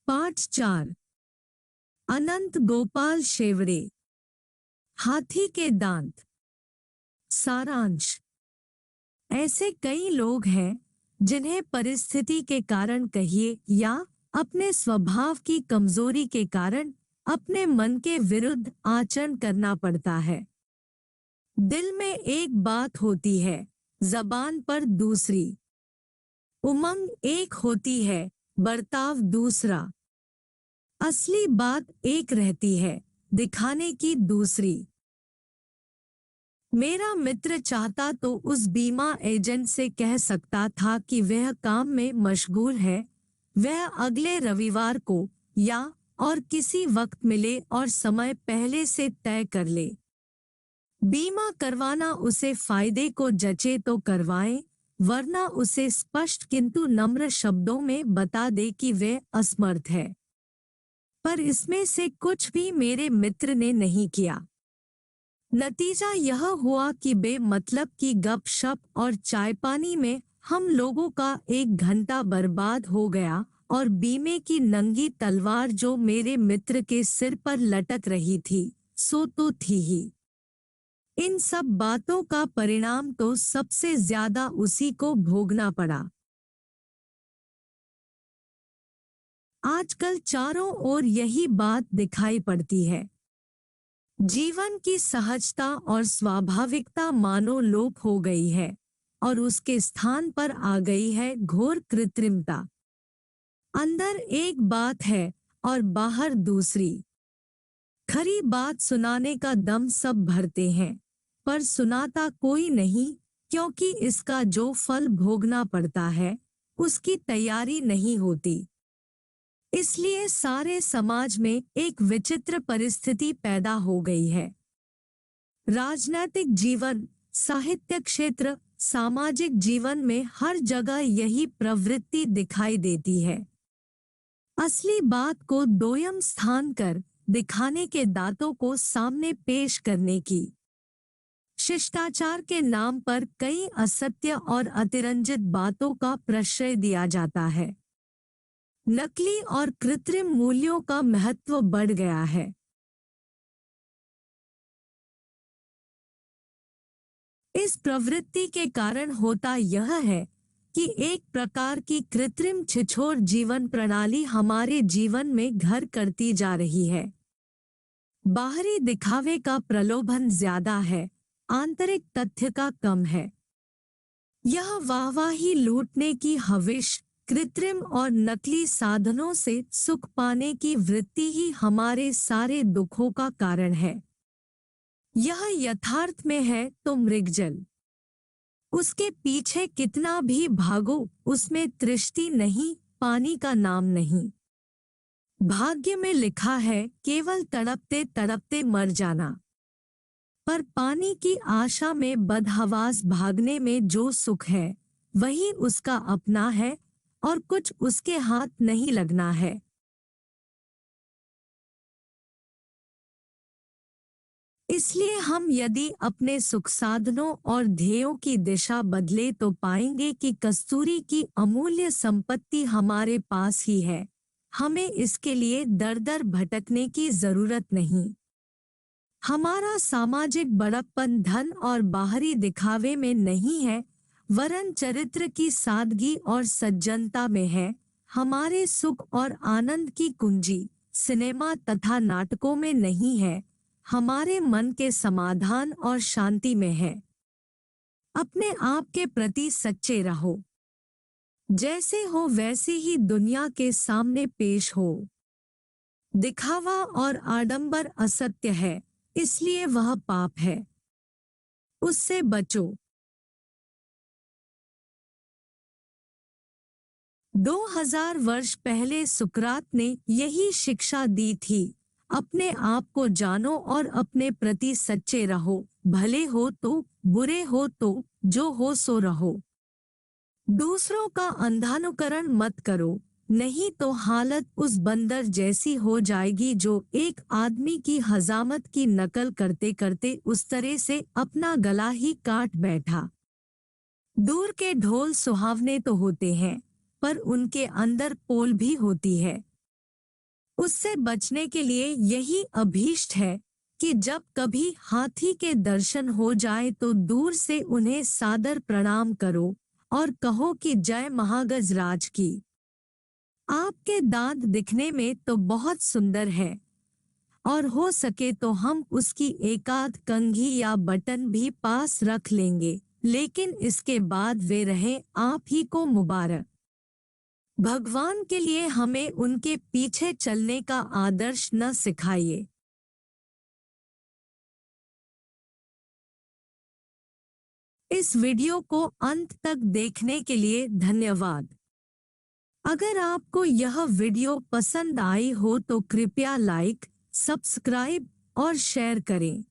पाठ 4। अनंत गोपाल शेवड़े। हाथी के दांत। सारांश। ऐसे कई लोग हैं जिन्हें परिस्थिति के कारण कहिए या अपने स्वभाव की कमजोरी के कारण अपने मन के विरुद्ध आचरण करना पड़ता है। दिल में एक बात होती है, जबान पर दूसरी। उमंग एक होती है, बर्ताव दूसरा। असली बात एक रहती है, दिखाने की दूसरी। मेरा मित्र चाहता तो उस बीमा एजेंट से कह सकता था कि वह काम में मशगूल है, वह अगले रविवार को या और किसी वक्त मिले और समय पहले से तय कर ले। बीमा करवाना उसे फायदे को जचे तो करवाएं, वरना उसे स्पष्ट किंतु नम्र शब्दों में बता दे कि वह असमर्थ है। पर इसमें से कुछ भी मेरे मित्र ने नहीं किया। नतीजा यह हुआ कि बेमतलब की गपशप और चाय पानी में हम लोगों का 1 घंटा बर्बाद हो गया और बीमे की नंगी तलवार जो मेरे मित्र के सिर पर लटक रही थी, सो तो थी ही। इन सब बातों का परिणाम तो सबसे ज्यादा उसी को भोगना पड़ा। आजकल चारों ओर यही बात दिखाई पड़ती है। जीवन की सहजता और स्वाभाविकता मानो लोप हो गई है और उसके स्थान पर आ गई है घोर कृत्रिमता। अंदर एक बात है और बाहर दूसरी। खरी बात सुनाने का दम सब भरते हैं, पर सुनाता कोई नहीं, क्योंकि इसका जो फल भोगना पड़ता है उसकी तैयारी नहीं होती। इसलिए सारे समाज में एक विचित्र परिस्थिति पैदा हो गई है। राजनैतिक जीवन, साहित्य क्षेत्र, सामाजिक जीवन में हर जगह यही प्रवृत्ति दिखाई देती है। असली बात को दोयम स्थान कर दिखाने के दांतों को सामने पेश करने की। शिष्टाचार के नाम पर कई असत्य और अतिरंजित बातों का प्रश्रय दिया जाता है। नकली और कृत्रिम मूल्यों का महत्व बढ़ गया है। इस प्रवृत्ति के कारण होता यह है कि एक प्रकार की कृत्रिम छिछोर जीवन प्रणाली हमारे जीवन में घर करती जा रही है। बाहरी दिखावे का प्रलोभन ज्यादा है, आंतरिक तथ्य का कम है। यह वाहवाही लूटने की हविश, कृत्रिम और नकली साधनों से सुख पाने की वृत्ति ही हमारे सारे दुखों का कारण है। यह यथार्थ में है तो मृगजल। उसके पीछे कितना भी भागो, उसमें तृष्टि नहीं, पानी का नाम नहीं। भाग्य में लिखा है केवल तड़पते तड़पते मर जाना। पर पानी की आशा में बदहवास भागने में जो सुख है वही उसका अपना है और कुछ उसके हाथ नहीं लगना है। इसलिए हम यदि अपने सुख साधनों और ध्येयों की दिशा बदले तो पाएंगे कि कस्तूरी की अमूल्य संपत्ति हमारे पास ही है। हमें इसके लिए दर दर भटकने की जरूरत नहीं। हमारा सामाजिक बड़प्पन धन और बाहरी दिखावे में नहीं है, वरन चरित्र की सादगी और सज्जनता में है। हमारे सुख और आनंद की कुंजी सिनेमा तथा नाटकों में नहीं है, हमारे मन के समाधान और शांति में है। अपने आप के प्रति सच्चे रहो। जैसे हो वैसे ही दुनिया के सामने पेश हो। दिखावा और आडंबर असत्य है, इसलिए वह पाप है। उससे बचो। 2000 वर्ष पहले सुकरात ने यही शिक्षा दी थी। अपने आप को जानो और अपने प्रति सच्चे रहो, भले हो तो, बुरे हो तो, जो हो सो रहो। दूसरों का अंधानुकरण मत करो, नहीं तो हालत उस बंदर जैसी हो जाएगी जो एक आदमी की हजामत की नकल करते करते उस तरह से अपना गला ही काट बैठा। दूर के ढोल सुहावने तो होते हैं, पर उनके अंदर पोल भी होती है। उससे बचने के लिए यही अभीष्ट है कि जब कभी हाथी के दर्शन हो जाए तो दूर से उन्हें सादर प्रणाम करो और कहो कि जय महागजराज की। आपके दांत दिखने में तो बहुत सुंदर है और हो सके तो हम उसकी एकाध कंघी या बटन भी पास रख लेंगे, लेकिन इसके बाद वे रहे आप ही को मुबारक। भगवान के लिए हमें उनके पीछे चलने का आदर्श न सिखाइए। इस वीडियो को अंत तक देखने के लिए धन्यवाद। अगर आपको यह वीडियो पसंद आई हो तो कृपया लाइक, सब्सक्राइब और शेयर करें।